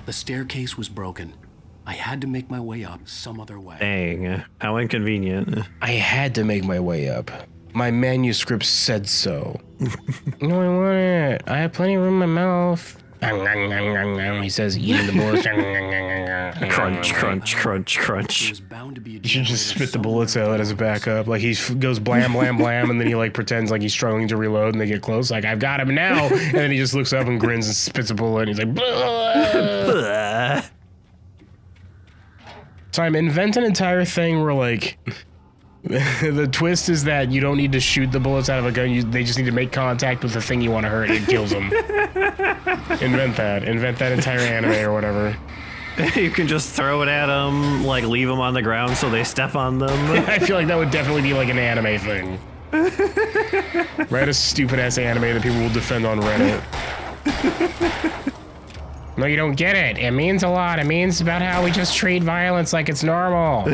The staircase was broken. I had to make my way up some other way. Dang, how inconvenient. I had to make my way up. My manuscript said so. No, I want it. I have plenty of room in my mouth. He says, eating the bullets. Crunch, crunch, crunch, crunch. You should just spit the bullets out as a backup. Like he goes blam, blam, blam, and then he like pretends like he's struggling to reload, and they get close. Like, I've got him now. And then he just looks up and grins and spits a bullet, and he's like, blah. Time, invent an entire thing where like the twist is that you don't need to shoot the bullets out of a gun. They just need to make contact with the thing you want to hurt, and it kills them. Invent that entire anime or whatever. You can just throw it at them, like leave them on the ground so they step on them. I feel like that would definitely be like an anime thing. Write a stupid ass anime that people will defend on Reddit. No, you don't get it. It means a lot. It means about how we just treat violence like it's normal.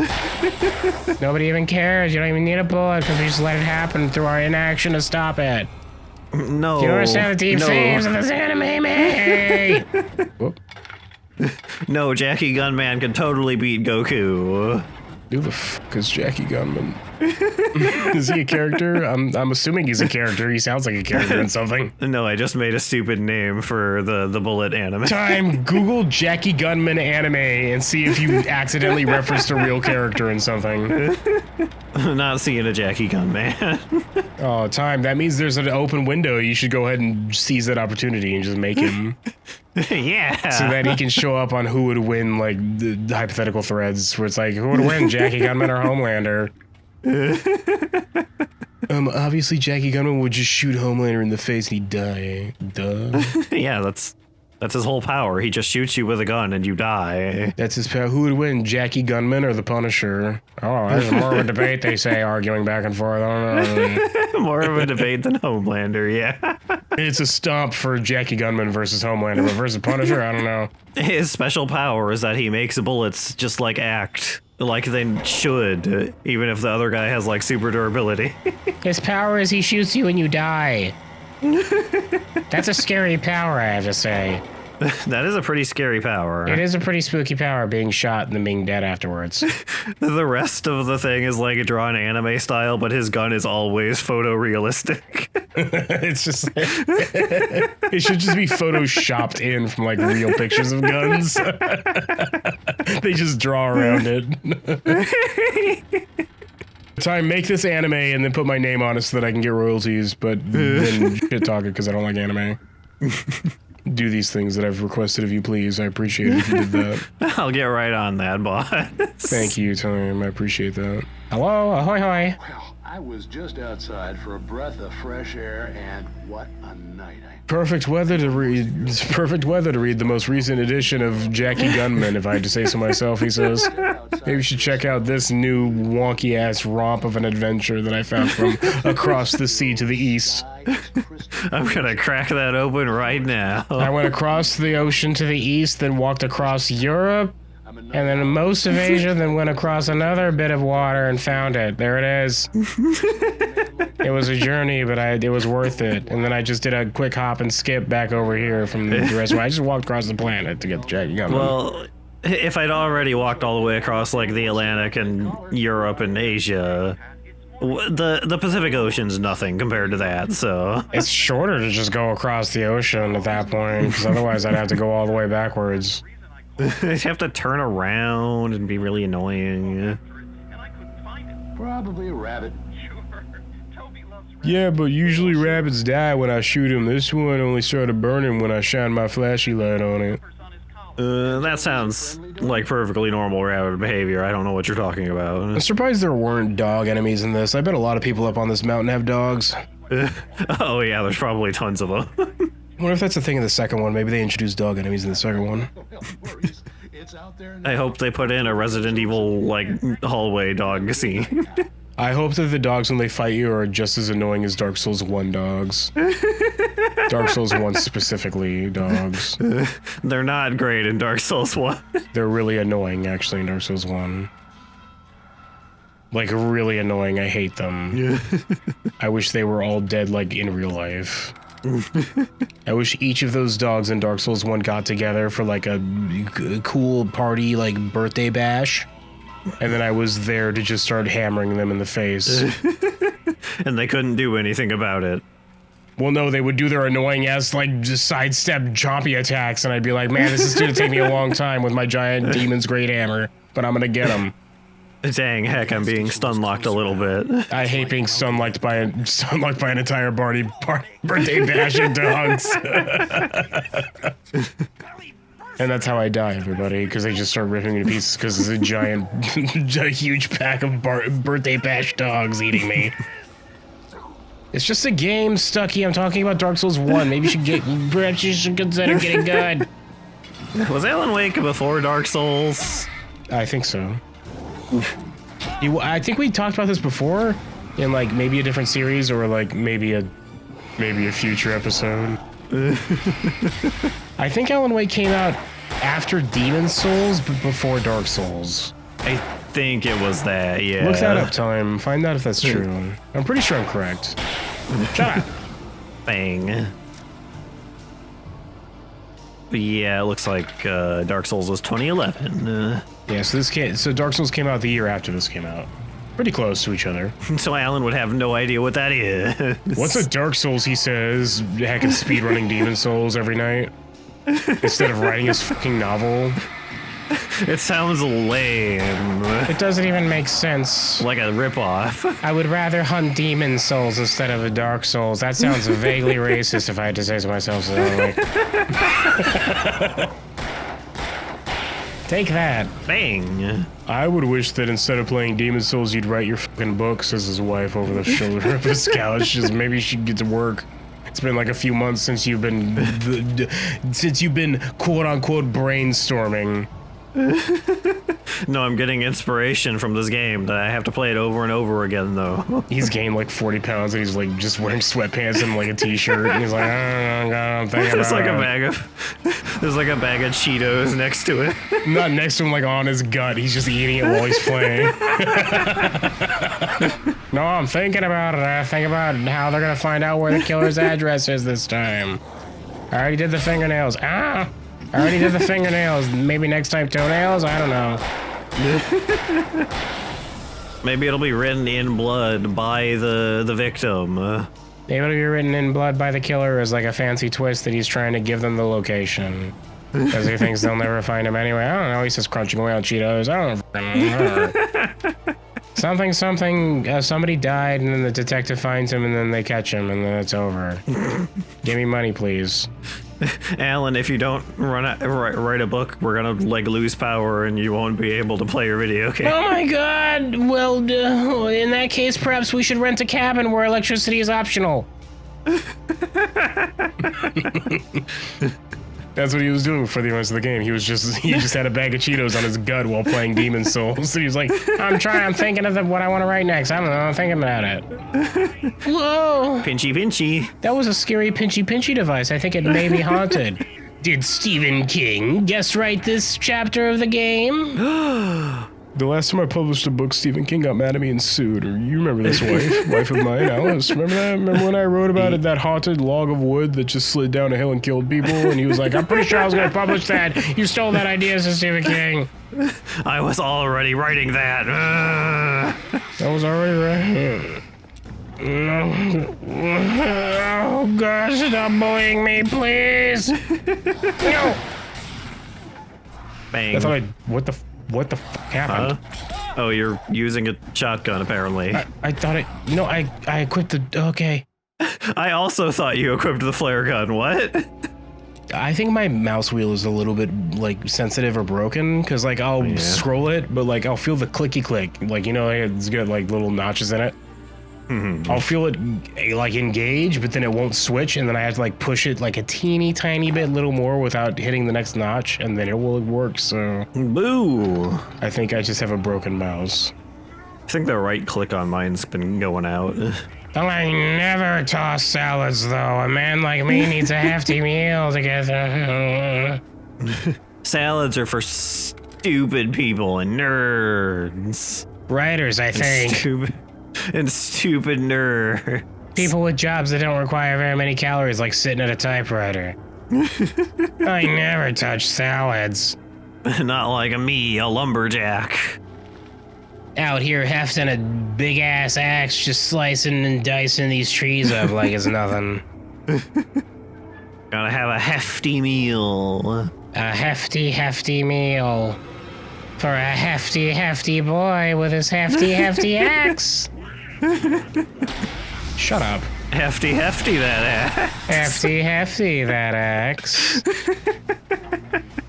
Nobody even cares. You don't even need a bullet because we just let it happen through our inaction to stop it. No. Do you understand the deep themes of this anime, man? Whoop. No, Jackie Gunman can totally beat Goku. Who the fuck is Jackie Gunman? Is he a character? I'm assuming he's a character. He sounds like a character in something. No, I just made a stupid name for the bullet anime. Time, Google Jackie Gunman anime and see if you accidentally referenced a real character in something. Not seeing a Jackie Gunman. Oh, Time, that means there's an open window. You should go ahead and seize that opportunity and just make him. Yeah. So that he can show up on who would win, like, the hypothetical threads where it's like, who would win, Jackie Gunman or Homelander? Obviously Jackie Gunman would just shoot Homelander in the face and he'd die. Duh. Yeah, that's his whole power. He just shoots you with a gun and you die. That's his power. Who would win, Jackie Gunman or the Punisher? Oh, there's more of a debate, they say, arguing back and forth. I don't know. More of a debate than Homelander, yeah. It's a stomp for Jackie Gunman versus Homelander, but versus Punisher, I don't know. His special power is that he makes bullets just like act like they should, even if the other guy has like super durability. His power is he shoots you and you die. That's a scary power, I have to say. That is a pretty scary power. It is a pretty spooky power, being shot and then being dead afterwards. The rest of the thing is like drawn anime style, but his gun is always photorealistic. It's just like, it should just be photoshopped in from like real pictures of guns. They just draw around it. Time, make this anime and then put my name on it so that I can get royalties, but then shit talk it because I don't like anime. Do these things that I've requested of you, please. I appreciate it if you did that. I'll get right on that, boss. Thank you, Time. I appreciate that. Hello, ahoy hoy. Well, I was just outside for a breath of fresh air, and what a night. Perfect weather to read. It's perfect weather to read the most recent edition of Jackie Gunman, if I had to say so myself, he says. Maybe you should check out this new wonky-ass romp of an adventure that I found from across the sea to the east. I'm gonna crack that open right now. I went across the ocean to the east, then walked across Europe, and then most of Asia, then went across another bit of water and found it. There it is. It was a journey, but it was worth it. And then I just did a quick hop and skip back over here from the rest. I just walked across the planet to get the Jackie Gunman. Well, if I'd already walked all the way across like the Atlantic and Europe and Asia, the Pacific Ocean's nothing compared to that, so... It's shorter to just go across the ocean at that point, because otherwise I'd have to go all the way backwards. You'd have to turn around and be really annoying. Probably a rabbit. Yeah, but usually rabbits die when I shoot them. This one only started burning when I shined my flashy light on it. That sounds like perfectly normal rabbit behavior. I don't know what you're talking about. I'm surprised there weren't dog enemies in this. I bet a lot of people up on this mountain have dogs. Oh yeah, there's probably tons of them. I wonder if that's a thing in the second one. Maybe they introduced dog enemies in the second one. I hope they put in a Resident Evil, like, hallway dog scene. I hope that the dogs when they fight you are just as annoying as Dark Souls 1 dogs. Dark Souls 1 specifically, dogs. They're not great in Dark Souls 1. They're really annoying, actually, in Dark Souls 1. Like, really annoying. I hate them. I wish they were all dead, like, in real life. I wish each of those dogs in Dark Souls 1 got together for like a cool party, like birthday bash. And then I was there to just start hammering them in the face. And they couldn't do anything about it. Well, no, they would do their annoying ass, like, just sidestep chompy attacks, and I'd be like, man, this is gonna take me a long time with my giant demon's great hammer, but I'm gonna get him. Dang, heck, I'm being stun-locked a little bit. I hate being stun-locked by an entire party birthday bash of dogs. And that's how I die, everybody, because they just start ripping me to pieces because there's a giant, a huge pack of birthday bash dogs eating me. It's just a game, Stucky. I'm talking about Dark Souls 1. Maybe perhaps you should consider getting good. Was Alan Wake before Dark Souls? I think so. I think we talked about this before in like maybe a different series or like maybe a future episode. I think Alan Wake came out after Demon Souls but before Dark Souls. I think it was that, yeah. Look that up, Time. Find out if that's true. I'm pretty sure I'm correct. Shut up. Bang. But yeah, it looks like Dark Souls was 2011. Yeah, so Dark Souls came out the year after this came out. Pretty close to each other. So Alan would have no idea what that is. What's a Dark Souls, he says, heckin' speedrunning Demon Souls every night. Instead of writing his fucking novel. It sounds lame. It doesn't even make sense. Like a ripoff. I would rather hunt Demon Souls instead of a Dark Souls. That sounds vaguely racist if I had to say so myself. So like. Take that. Bang. I would wish that instead of playing Demon Souls, you'd write your fucking book, says his wife over the shoulder of his couch. Just maybe she'd get to work. It's been like a few months since you've been quote unquote brainstorming. No, I'm getting inspiration from this game that I have to play it over and over again, though. He's gained like 40 pounds and he's like just wearing sweatpants and like a t-shirt. And he's like, I'm thinking about It's like a bag of, there's like a bag of Cheetos next to it. Not next to him, like on his gut. He's just eating it while he's playing. No, I'm thinking about it. I think about how they're gonna find out where the killer's address is this time. I already did the fingernails. I already did the fingernails. Maybe next time toenails? I don't know. Maybe it'll be written in blood by the victim. Maybe it'll be written in blood by the killer as like a fancy twist that he's trying to give them the location. Because he thinks they'll never find him anyway. I don't know. He says crunching away on Cheetos. I don't know. Somebody died and then the detective finds him and then they catch him and then it's over. Give me money, please. Alan, if you don't write a book, we're gonna like lose power and you won't be able to play your video game. Oh my god! Well, in that case, perhaps we should rent a cabin where electricity is optional. That's what he was doing for the rest of the game. He just had a bag of Cheetos on his gut while playing Demon Souls. So he was like, I'm thinking of what I want to write next. I don't know, I'm thinking about it. Whoa! Pinchy pinchy. That was a scary pinchy device. I think it may be haunted. Did Stephen King guest write this chapter of the game? The last time I published a book, Stephen King got mad at me and sued. Or you remember this wife of mine, Alice. Remember that? Remember when I wrote about it, that haunted log of wood that just slid down a hill and killed people? And he was like, I'm pretty sure I was going to publish that. You stole that idea, says Stephen King. I was already writing that. I was already right. Oh, God, stop bullying me, please. No. Bang. I thought what the fuck happened? Oh, you're using a shotgun, apparently. I thought it... No, I equipped the... Okay. I also thought you equipped the flare gun. What? I think my mouse wheel is a little bit, like, sensitive or broken, because, like, I'll scroll it, but, like, I'll feel the clicky click. Like, you know, it's got, like, little notches in it. Mm-hmm. I'll feel it, like, engage, but then it won't switch, and then I have to, like, push it, like, a teeny tiny bit little more without hitting the next notch, and then it will work, so... Boo! I think I just have a broken mouse. I think the right click on mine's been going out. I never toss salads, though. A man like me needs a hefty meal together. Salads are for stupid people and nerds. Writers, I think. And stupid nerd. People with jobs that don't require very many calories, like sitting at a typewriter. I never touch salads. Not like me, a lumberjack. Out here hefting a big ass axe, just slicing and dicing these trees up like it's nothing. Gotta have a hefty meal. A hefty meal. For a hefty boy with his hefty axe. Shut up. Hefty that axe. Hefty that axe.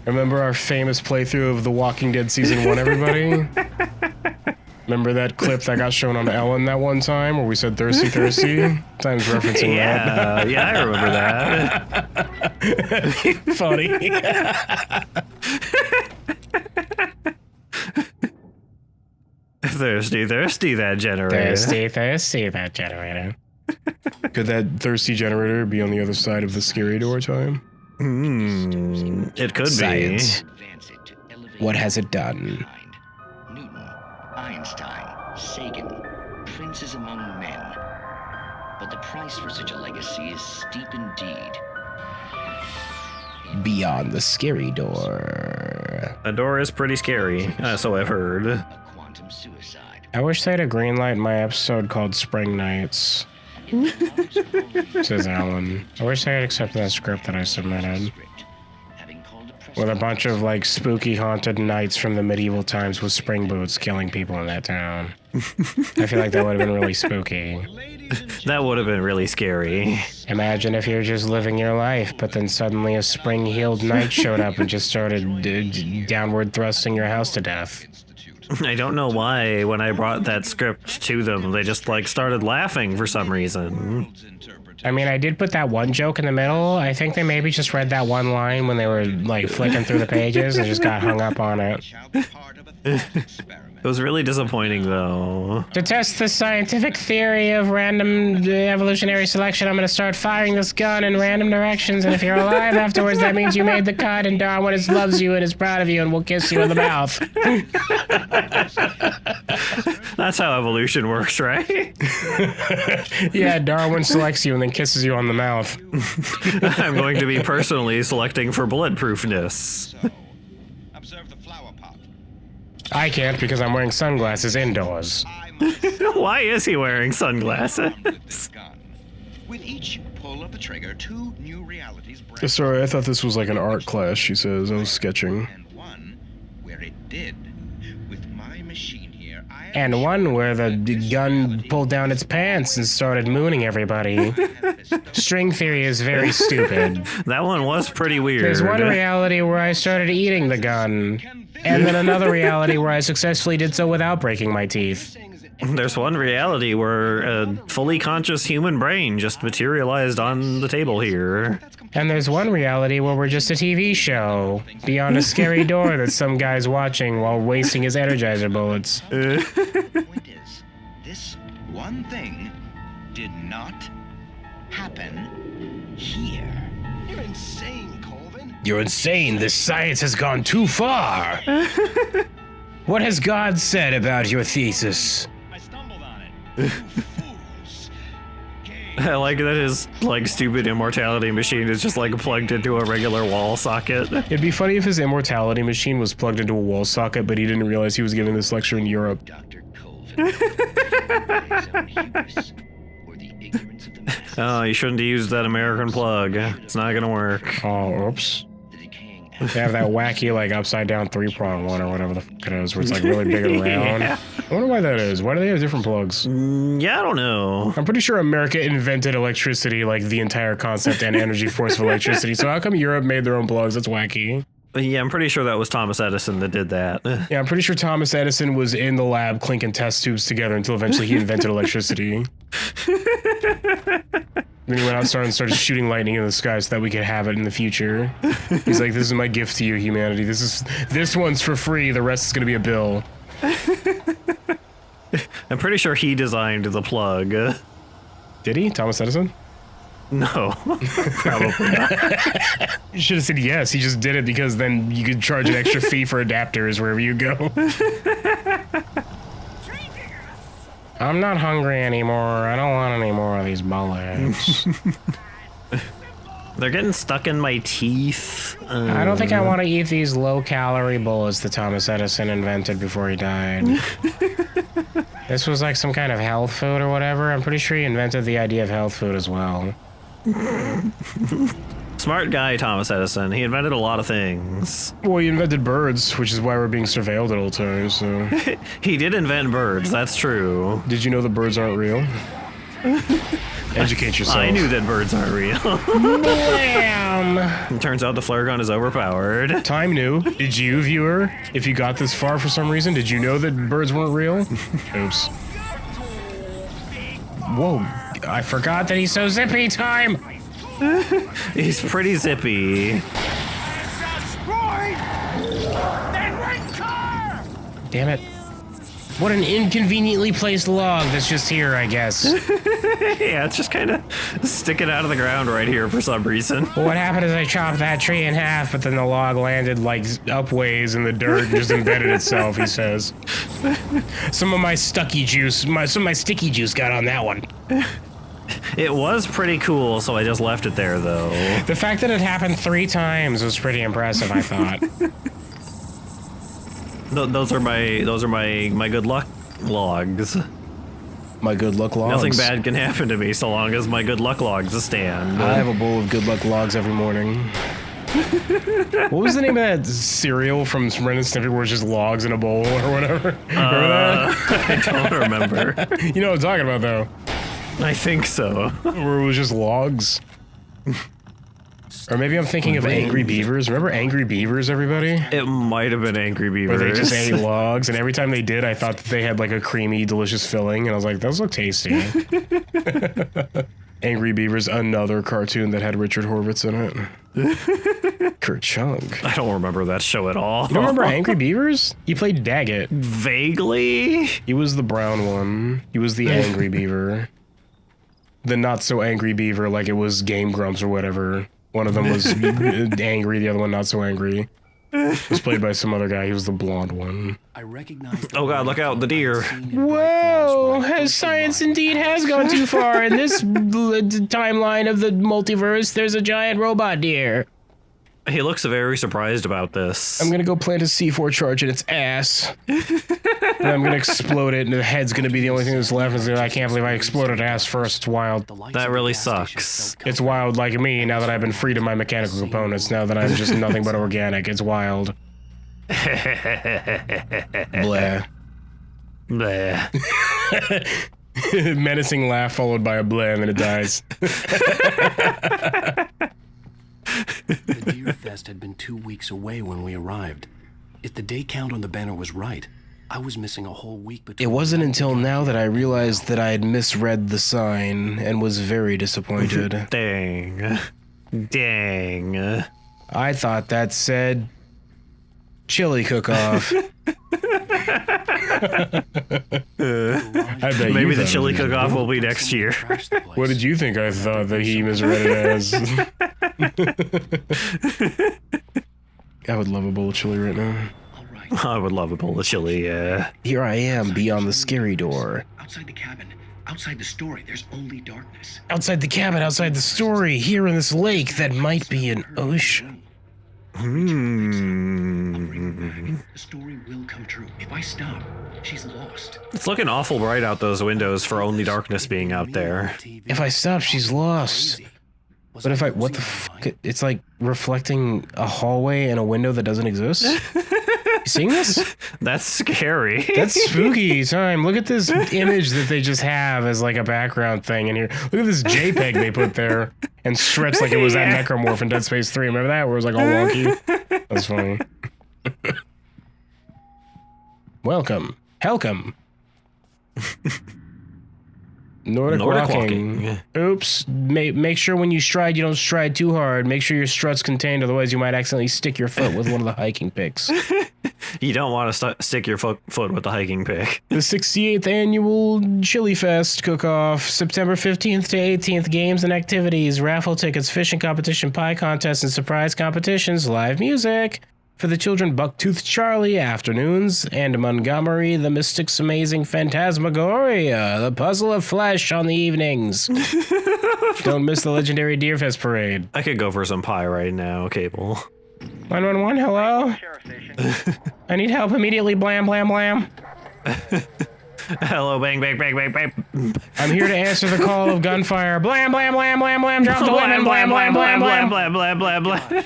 Remember our famous playthrough of The Walking Dead Season 1, everybody? Remember that clip that got shown on Ellen that one time where we said thirsty? Times referencing that. Yeah, I remember that. Funny. Thirsty that generator. Thirsty that generator. Could that thirsty generator be on the other side of the scary door time? It could Science. be. What has it done? Newton, Einstein, Sagan, princes among men. But the price for such a legacy is steep indeed. Beyond the scary door. The door is pretty scary, so I've heard. A quantum suicide. I wish they had a green light in my episode called Spring Nights, says Alan. I wish they had accepted that script that I submitted. With a bunch of, like, spooky haunted knights from the medieval times with spring boots killing people in that town. I feel like that would have been really spooky. That would have been really scary. Imagine if you're just living your life, but then suddenly a spring-heeled knight showed up and just started downward thrusting your house to death. I don't know why, when I brought that script to them, they just, like, started laughing for some reason. I mean, I did put that one joke in the middle. I think they maybe just read that one line when they were, like, flicking through the pages and just got hung up on it. It was really disappointing, though. To test the scientific theory of random evolutionary selection, I'm going to start firing this gun in random directions, and if you're alive afterwards, that means you made the cut, and Darwin loves you and is proud of you and will kiss you in the mouth. That's how evolution works, right? Yeah, Darwin selects you and then kisses you on the mouth. I'm going to be personally selecting for bulletproofness. Observe the flower pot. I can't because I'm wearing sunglasses indoors. Why is he wearing sunglasses? With each pull of the trigger, two new realities break. Sorry, I thought this was like an art class, she says. I was sketching. And one where it did. With my machine here, I And one where the gun pulled down its pants and started mooning everybody. String theory is very stupid. That one was pretty weird. There's one reality where I started eating the gun, and then another reality where I successfully did so without breaking my teeth. There's one reality where a fully conscious human brain just materialized on the table here. And there's one reality where we're just a TV show, beyond a scary door that some guy's watching while wasting his Energizer bullets. The point is, this one thing did not happen here. You're insane, Colvin. You're insane. This science has gone too far. What has God said about your thesis? I stumbled on it. You fools. I like that his, like, stupid immortality machine is just, like, plugged into a regular wall socket. It'd be funny if his immortality machine was plugged into a wall socket, but he didn't realize he was giving this lecture in Europe. Dr. Colvin. His own hubris, or the ignorance of the masses. Oh, you shouldn't have used that American plug. It's not gonna work. Oh, oops. The decaying They have that wacky, like, upside-down three-prong one or whatever the fuck it is, where it's, like, really big and round. Yeah. I wonder why that is. Why do they have different plugs? Yeah, I don't know. I'm pretty sure America invented electricity, like, the entire concept and energy force of electricity, so how come Europe made their own plugs? That's wacky. Yeah, I'm pretty sure that was Thomas Edison that did that. Yeah, I'm pretty sure Thomas Edison was in the lab clinking test tubes together until eventually he invented electricity. Then he went outside and started shooting lightning in the sky so that we could have it in the future. He's like, this is my gift to you, humanity. This one's for free, the rest is gonna be a bill. I'm pretty sure he designed the plug. Did he? Thomas Edison? No, probably not. You should have said yes, he just did it because then you could charge an extra fee for adapters wherever you go. I'm not hungry anymore. I don't want any more of these bullets. They're getting stuck in my teeth. I don't think I want to eat these low-calorie bullets that Thomas Edison invented before he died. This was like some kind of health food or whatever. I'm pretty sure he invented the idea of health food as well. Smart guy, Thomas Edison. He invented a lot of things. Well, he invented birds, which is why we're being surveilled at all times, so... He did invent birds, that's true. Did you know that birds aren't real? Educate yourself. I knew that birds aren't real. Blam! It turns out the flare gun is overpowered. Time new. Did you, viewer, if you got this far for some reason, did you know that birds weren't real? Oops. Whoa, I forgot that he's so zippy. Time! He's pretty zippy. Damn it. What an inconveniently placed log that's just here, I guess. Yeah, it's just kind of sticking out of the ground right here for some reason. Well, what happened is I chopped that tree in half, but then the log landed like upways in the dirt and just embedded itself, he says. Some of my sticky juice got on that one. It was pretty cool, so I just left it there, though. The fact that it happened 3 times was pretty impressive, I thought. Those are my good luck logs. My good luck logs. Nothing bad can happen to me so long as my good luck logs stand. I have a bowl of good luck logs every morning. What was the name of that cereal from Ren and Stimpy where it's just logs in a bowl or whatever? Remember that? I don't remember. You know what I'm talking about, though. I think so. Where it was just logs. Or maybe I'm thinking of Angry Beavers. Remember Angry Beavers, everybody? It might have been Angry Beavers. Where they just ate logs, and every time they did, I thought that they had like a creamy, delicious filling, and I was like, those look tasty. Angry Beavers, another cartoon that had Richard Horvitz in it. Kerchunk. I don't remember that show at all. You don't remember Angry Beavers? He played Daggett. Vaguely? He was the brown one. He was the Angry Beaver. The not so angry beaver, like it was Game Grumps or whatever. One of them was angry, the other one not so angry. It was played by some other guy. He was the blonde one. I recognized Oh god, look out, the deer. Whoa! Science indeed has gone too far. In this timeline of the multiverse, there's a giant robot deer. He looks very surprised about this. I'm gonna go plant a C4 charge in its ass. And I'm gonna explode it, and the head's gonna be the only thing that's left. And I can't believe I exploded ass first. It's wild. That really sucks. It's wild like me, now that I've been freed of my mechanical components, now that I'm just nothing but organic. It's wild. Blah. Bleh. Menacing laugh followed by a blah, and then it dies. The deer fest had been 2 weeks away when we arrived. If the day count on the banner was right, I was missing a whole week between... It wasn't until now that I realized that I had misread the sign and was very disappointed. Dang. Dang. I thought that said chili cook-off. I bet Maybe you the thought chili it was- cook-off will be next year. What did you think I thought that he misread it as? I would love a bowl of chili right now. I would love a bowl of chili, yeah. Here I am beyond the scary door. Outside the cabin, outside the story, there's only darkness. Outside the cabin, outside the story, here in this lake that might be an ocean. The story will come true. If I stop, she's lost. It's looking awful bright out those windows for only darkness being out there. If I stop, she's lost. But if I... What the fuck? It's like reflecting a hallway and a window that doesn't exist? You seeing this? That's scary. That's spooky time. Look at this image that they just have as like a background thing in here. Look at this JPEG they put there and stretched like it was that necromorph in Dead Space 3. Remember that? Where it was like all wonky? That's funny. Welcome. Helcome. Nordic walking. Oops. Make sure when you stride, you don't stride too hard. Make sure your strut's contained, otherwise you might accidentally stick your foot with one of the hiking picks. You don't want to stick your foot with the hiking pick. The 68th annual Chili Fest cook-off, September 15th to 18th. Games and activities, raffle tickets, fishing competition, pie contest, and surprise competitions. Live music. For the children, Bucktooth Charlie afternoons, and Montgomery, the Mystic's Amazing Phantasmagoria, the Puzzle of Flesh on the evenings. Don't miss the legendary Deerfest Parade. I could go for some pie right now, Cable. 111, hello? I need help immediately, blam, blam, blam. Hello, bang, bang, bang, bang, bang. I'm here to answer the call of gunfire. Blam, blam, blam, blam, blam, drop the lemon, blam, blam, blam, blam, blam, blam, blam, blam.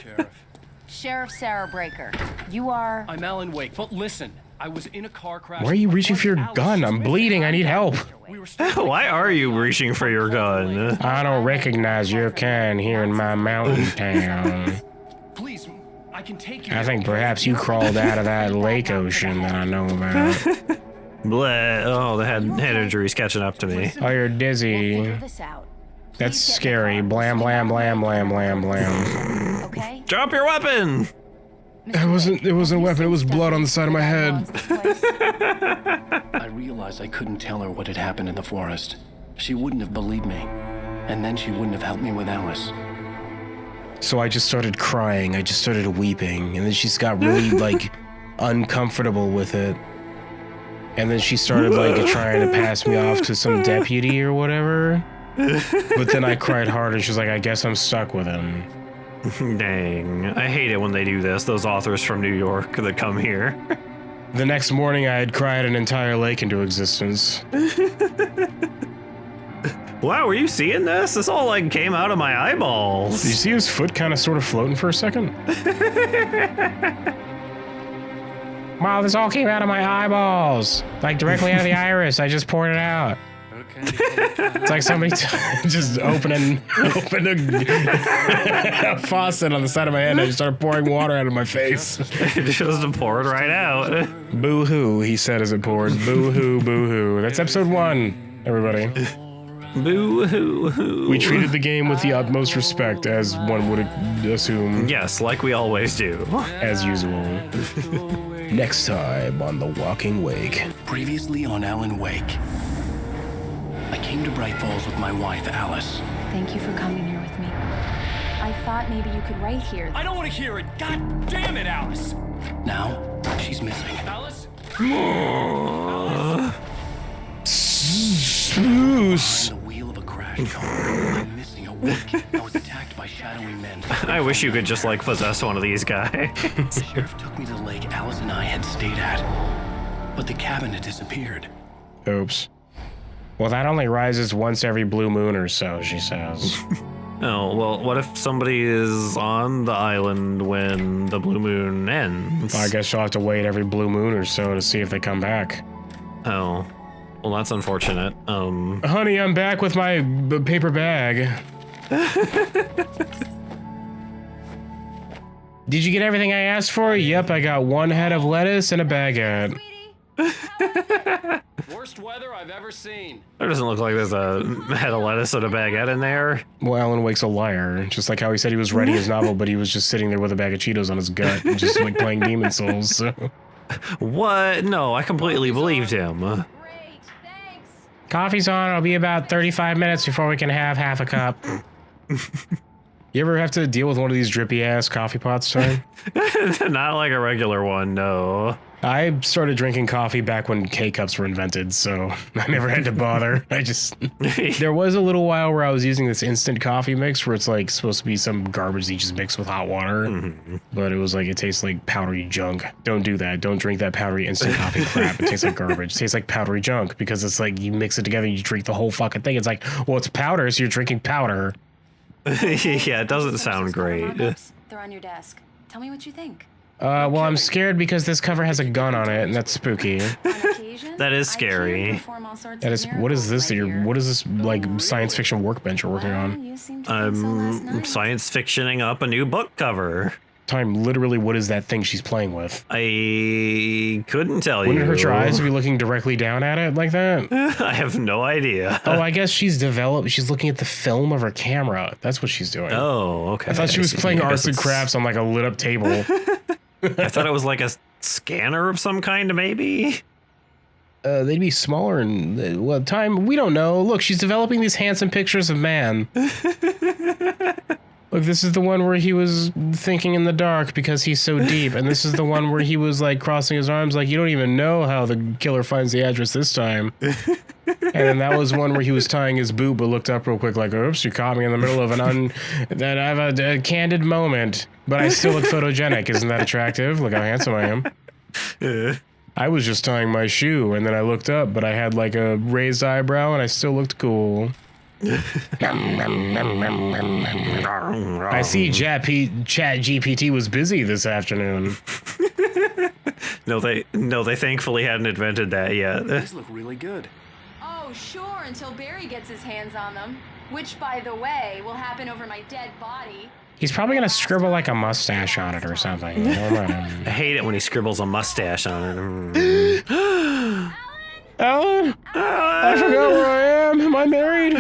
Sheriff Sarah Breaker, you are... I'm Alan Wake, but listen, I was in a car crash. Why are you reaching for your gun? I'm bleeding. I need help. Why are you reaching for your gun? I don't recognize your kind here in my mountain town. Please, I can take you. I think perhaps you crawled out of that lake ocean that I know about. Bleh. Oh, the head injury's catching up to me. Oh, you're dizzy. This out. That's scary. Blam, blam, blam, blam, blam, blam. Okay? Drop your weapon! It wasn't a weapon. It was blood on the side of my head. I realized I couldn't tell her what had happened in the forest. She wouldn't have believed me. And then she wouldn't have helped me with Alice. So I just started crying. I just started weeping. And then she got really, like, uncomfortable with it. And then she started, like, trying to pass me off to some deputy or whatever. But then I cried harder. She was like, I guess I'm stuck with him. Dang. I hate it when they do this, those authors from New York that come here. The next morning, I had cried an entire lake into existence. Wow, were you seeing this? This all, like, came out of my eyeballs. Did you see his foot kind of sort of floating for a second? Wow, this all came out of my eyeballs. Like, directly out of the iris. I just poured it out. It's like somebody just opened a faucet on the side of my head and I just started pouring water out of my face. Just poured right out. Boo-hoo, he said as it poured. Boo-hoo, boo-hoo. That's episode 1, everybody. Boo-hoo-hoo. We treated the game with the utmost respect, as one would assume. Yes, like we always do. As usual. Next time on The Walking Wake. Previously on Alan Wake. I came to Bright Falls with my wife, Alice. Thank you for coming here with me. I thought maybe you could write here. I don't want to hear it. God damn it, Alice. Now, she's missing. Alice? Spruce. Behind the wheel of a crashed car. I'm missing a week. I was attacked by shadowy men. I wish you could just, like, possess one of these guys. The sheriff took me to the lake Alice and I had stayed at. But the cabin had disappeared. Oops. Well, that only rises once every blue moon or so, she says. Oh, well, what if somebody is on the island when the blue moon ends? I guess you'll have to wait every blue moon or so to see if they come back. Oh. Well, that's unfortunate. Honey, I'm back with my paper bag. Did you get everything I asked for? Yep, I got 1 head of lettuce and a baguette. Worst weather I've ever seen. There doesn't look like there's a head of lettuce and a baguette in there. Well, Alan Wake's a liar. Just like how he said he was writing his novel, but he was just sitting there with a bag of Cheetos on his gut, just like playing Demon Souls. So. What? No, I completely believed him. Great, thanks. Coffee's on. It'll be about 35 minutes before we can have half a cup. You ever have to deal with one of these drippy-ass coffee pots, Ty? Not like a regular one, no. I started drinking coffee back when K-cups were invented, so I never had to bother. There was a little while where I was using this instant coffee mix where it's like supposed to be some garbage that you just mix with hot water, but it was like, it tastes like powdery junk. Don't do that. Don't drink that powdery instant coffee crap. It tastes like garbage. It tastes like powdery junk because it's like you mix it together and you drink the whole fucking thing. It's like, well, it's powder, so you're drinking powder. Yeah, it doesn't sound great. They're on your desk. Tell me what you think. Well, I'm scared because this cover has a gun on it, and that's spooky. That is scary. That is, what is this? What is this, like, science fiction workbench you're working on? I'm science fictioning up a new book cover. Time, literally, what is that thing she's playing with? I couldn't tell you. Wouldn't it hurt your eyes to be looking directly down at it like that? I have no idea. Oh, I guess she's looking at the film of her camera. That's what she's doing. Oh, okay. I thought she was playing arts and crafts on, like, a lit-up table. I thought it was like a scanner of some kind, maybe? They'd be smaller and, well, Time, we don't know. Look, she's developing these handsome pictures of man. Look, this is the one where he was thinking in the dark because he's so deep. And this is the one where he was like crossing his arms like, you don't even know how the killer finds the address this time. And then that was one where he was tying his boot but looked up real quick like, oops, you caught me in the middle of that I have a candid moment. But I still look photogenic. Isn't that attractive? Look how handsome I am. I was just tying my shoe and then I looked up, but I had like a raised eyebrow and I still looked cool. I see Chat GPT was busy this afternoon. No, they thankfully hadn't invented that yet. These look really good. Oh, sure, until Barry gets his hands on them. Which, by the way, will happen over my dead body. He's probably gonna scribble like a mustache on it or something. I hate it when he scribbles a mustache on it. Alan? I forgot where I am. Am I married?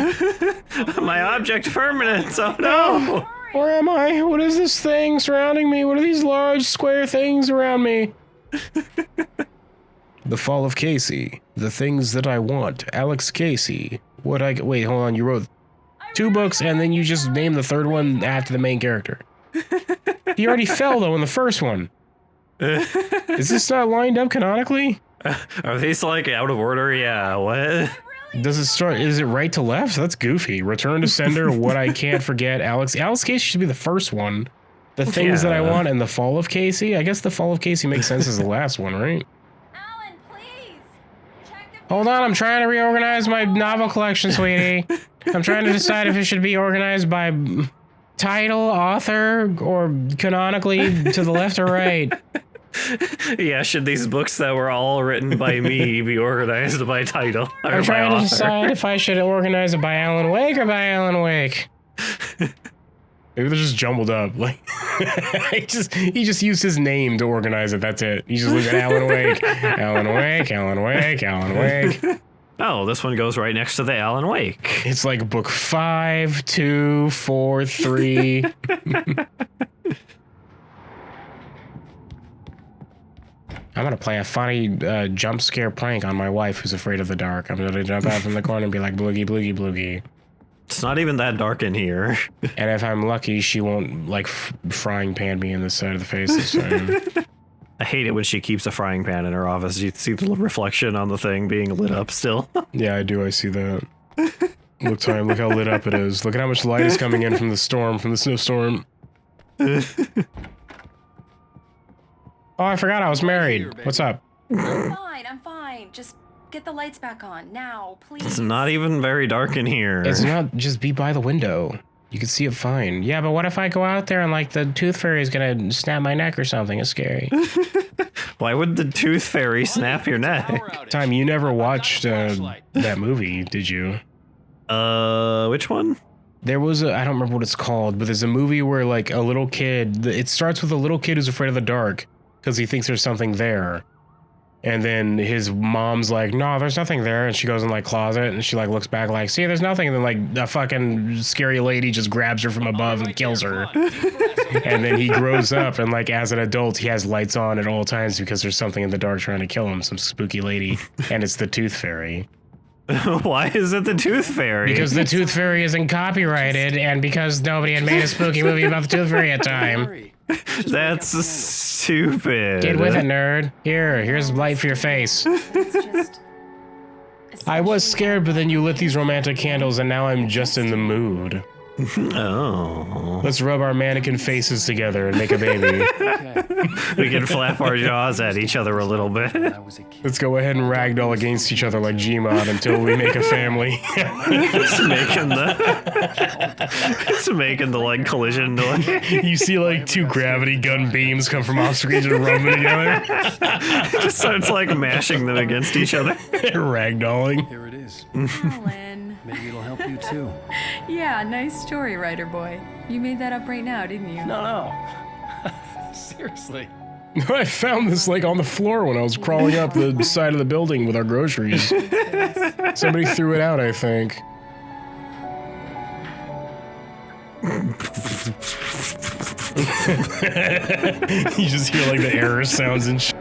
My object permanence. Oh no! Where am I? What is this thing surrounding me? What are these large square things around me? The Fall of Casey. The Things That I Want. Alex Casey. Wait, hold on. You wrote 2 books and then you just named the 3rd one after the main character. He already fell though in the first one. Is this not lined up canonically? Are these like out of order? Yeah, what? Does it start? Is it right to left? That's goofy. Return to Sender, What I Can't Forget, Alex Casey should be the first one. The Things That I Want and The Fall of Casey. I guess The Fall of Casey makes sense as the last one, right? Alan, please! Check the Hold on, I'm trying to reorganize my novel collection, sweetie. I'm trying to decide if it should be organized by title, author, or canonically to the left or right. Yeah, should these books that were all written by me be organized by title? I'm trying to decide if I should organize it by Alan Wake or by Alan Wake. Maybe they're just jumbled up. Like he just used his name to organize it. That's it. He just looked at Alan Wake, Alan Wake, Alan Wake, Alan Wake. Oh, this one goes right next to the Alan Wake. It's like book 5, 2, 4, 3. I'm gonna play a funny jump scare prank on my wife who's afraid of the dark. I'm gonna jump out from the corner and be like, bloogie, bloogie, bloogie. It's not even that dark in here. And if I'm lucky, she won't like frying pan me in the side of the face this time. I hate it when she keeps a frying pan in her office. You see the reflection on the thing being lit up still. Yeah, I do. I see that. Look how lit up it is. Look at how much light is coming in from the snowstorm. Oh, I forgot I was married. What's up? I'm fine. Just get the lights back on now, please. It's not even very dark in here. It's not. Just be by the window. You can see it fine. Yeah, but what if I go out there and like the tooth fairy is gonna snap my neck or something? It's scary. Why would the tooth fairy snap your neck? Time, you never watched that movie, did you? Which one? There was I don't remember what it's called, but there's a movie where like a little kid, it starts with a little kid who's afraid of the dark because he thinks there's something there. And then his mom's like, no, there's nothing there. And she goes in like closet and she like looks back like, see, there's nothing. And then like a fucking scary lady just grabs her from above and kills her. And then he grows up and like as an adult, he has lights on at all times because there's something in the dark trying to kill him, some spooky lady. And it's the tooth fairy. Why is it the tooth fairy? Because the tooth fairy isn't copyrighted and because nobody had made a spooky movie about the tooth fairy at time. That's stupid. Get with it, nerd. Here's light for your face. I was scared, but then you lit these romantic candles and now I'm just in the mood. Oh. Let's rub our mannequin faces together and make a baby. We can flap our jaws at each other a little bit. Let's go ahead and ragdoll against each other like Gmod until we make a family. It's making the like collision noise. You see like 2 gravity gun beams come from off screen and rub them together. It just starts like mashing them against each other. Ragdolling. Here it is. Alan. Maybe it'll help you too. Yeah, nice story, writer boy. You made that up right now, didn't you? No. Seriously. I found this like on the floor when I was crawling up the side of the building with our groceries. Somebody threw it out, I think. You just hear like the error sounds and shit.